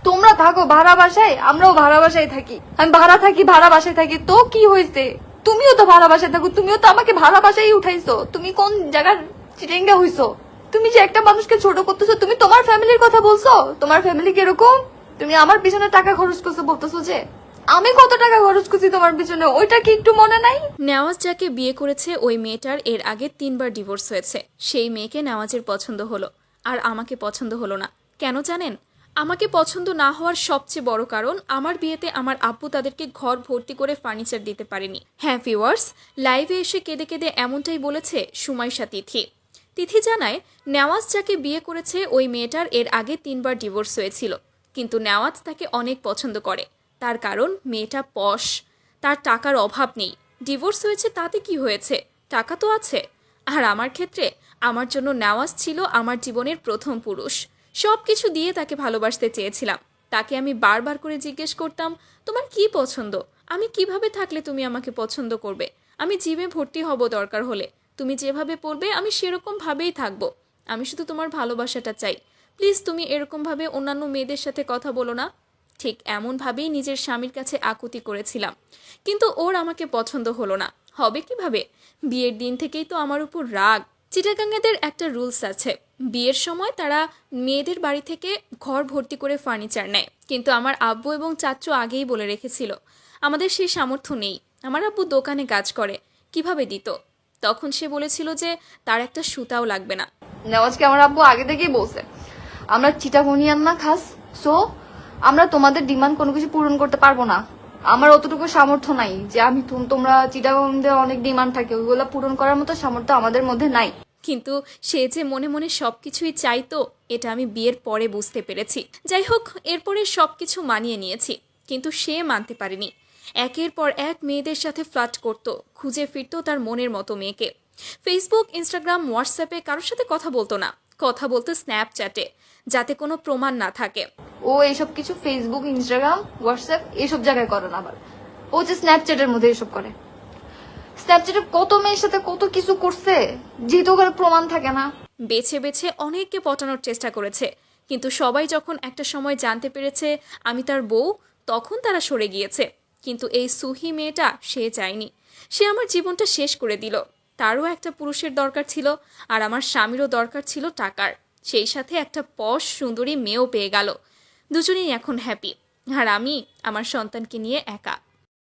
তোমরা থাকো ভাড়া বাসায়, আমরাও ভাড়া বাসায় থাকি। আমি ভাড়া থাকি, ভাড়া বাসায় থাকি, তো কি হয়েছে? তুমিও তো ভাড়া বাসায় থাকো, তুমিও তো আমাকে ভাড়া বাসায় উঠাইছো। তুমি কোন জায়গার চিটেঙ্গা হইছো? তুমি যে একটা মানুষকে ছোট করতেছো, তুমি তোমার ফ্যামিলির কথা বলছো? তোমার ফ্যামিলি কিরকম? তুমি আমার পিছনে টাকা খরচ করছো, বলতেছো যে আমি কত টাকা খরচ করছি তোমার পিছনে, ওইটা কি একটু মনে নাই? নেওয়াজ যাকে বিয়ে করেছে ওই মেয়েটার এর আগে 3বার ডিভোর্স হয়েছে। সেই মেয়েকে নেওয়াজের পছন্দ হলো, আর আমাকে পছন্দ হলো না। কেন জানেন? আমাকে পছন্দ না হওয়ার সবচেয়ে বড় কারণ, আমার বিয়েতে আমার আব্বু তাদেরকে ঘর ভর্তি করে ফার্নিচার দিতে পারেনি। হ্যাঁ ভিউয়ার্স, লাইভে এসে কেঁদে কেঁদে এমনটাই বলেছে সুমাইশা তিথি। তিথি জানায়, নেওয়াজ যাকে বিয়ে করেছে ওই মেয়েটার এর আগে 3বার ডিভোর্স হয়েছিল, কিন্তু নেওয়াজ তাকে অনেক পছন্দ করে। তার কারণ মেয়েটা পশ, তার টাকার অভাব নেই। ডিভোর্স হয়েছে তাতে কি হয়েছে, টাকা তো আছে। আর আমার ক্ষেত্রে আমার জন্য নেওয়াজ ছিল আমার জীবনের প্রথম পুরুষ। সব কিছু দিয়ে তাকে ভালোবাসতে চেয়েছিলাম। তাকে আমি বারবার করে জিজ্ঞেস করতাম, তোমার কি পছন্দ, আমি কিভাবে থাকলে তুমি আমাকে পছন্দ করবে। আমি জিমে ভর্তি হব দরকার হলে, তুমি যেভাবে পড়বে আমি সেরকম ভাবেই থাকবো। আমি শুধু তোমার ভালোবাসাটা চাই। প্লিজ তুমি এরকমভাবে অন্যান্য মেয়েদের সাথে কথা বলো না। ঠিক এমনভাবেই নিজের স্বামীর কাছে আকুতি করেছিলাম, কিন্তু ওর আমাকে পছন্দ হলো না। হবে কিভাবে? বিয়ের দিন থেকেই তো আমার উপর রাগ। চিটাগাঙ্গেদের একটা রুলস আছে, বিয়ের সময় তারা মেয়েদের বাড়ি থেকে ঘর ভর্তি করে ফার্নিচার নেয়, কিন্তু আমার আব্বু এবং চাচু আগেই বলে রেখেছিল আমাদের সেই সামর্থ্য নেই। আমার আব্বু দোকানে কাজ করে, কিভাবে দিত? তখন সে বলেছিল যে তার একটা সুতাও লাগবে না। নেওয়াজকে আমার আব্বু আগে থেকেই বলছে আমরা চিটাগনিয়ান না খাস, সো আমরা তোমাদের ডিমান্ড কোনো কিছু পূরণ করতে পারবো না। আমার অতটুকু সামর্থ্য নাই যে আমি তোমরা চিটাগনদের অনেক ডিমান্ড থাকে, ওইগুলো পূরণ করার মতো সামর্থ্য আমাদের মধ্যে নাই। কিন্তু সে যে মনে মনে সবকিছুই চাইতো, এটা আমি বিয়ের পরে বুঝতে পেরেছি। যাই হোক, এরপরে সবকিছু মানিয়ে নিয়েছি, কিন্তু সে মানতে পারেনি। একের পর এক মেয়েদের সাথে ফ্লার্ট করত, খুঁজে ফিরতো তার মনের মতো মেয়েকে। ফেসবুক, ইনস্টাগ্রাম, হোয়াটসঅ্যাপে কারোর সাথে কথা বলতো না, কথা বলতো স্ন্যাপচ্যাটে, যাতে কোনো প্রমাণ না থাকে। ও এইসব কিছু ফেসবুক, ইনস্টাগ্রাম, হোয়াটসঅ্যাপ এইসব জায়গায় করে না। আবার ও যে স্ন্যাপচ্যাটের মধ্যে এসব করে। স্ন্যাপচ্যাটে কত মেয়ের সাথে কত কিছু করছে, যেহেতু ওখানে প্রমাণ থাকে না। বেছে বেছে অনেককে পটানোর চেষ্টা করেছে, কিন্তু সবাই যখন একটা সময় জানতে পেরেছে আমি তার বউ, তখন তারা সরে গিয়েছে। কিন্তু এই সুহি মেয়েটা, সে চায়নি। সে আমার জীবনটা শেষ করে দিল। তারও একটা পুরুষের দরকার ছিল, আর আমার স্বামীরও দরকার ছিল টাকার। সেই সাথে একটা পশ সুন্দরী মেয়েও পেয়ে গেল। দুজনেই এখন হ্যাপি, আর আমি আমার সন্তানকে নিয়ে একা।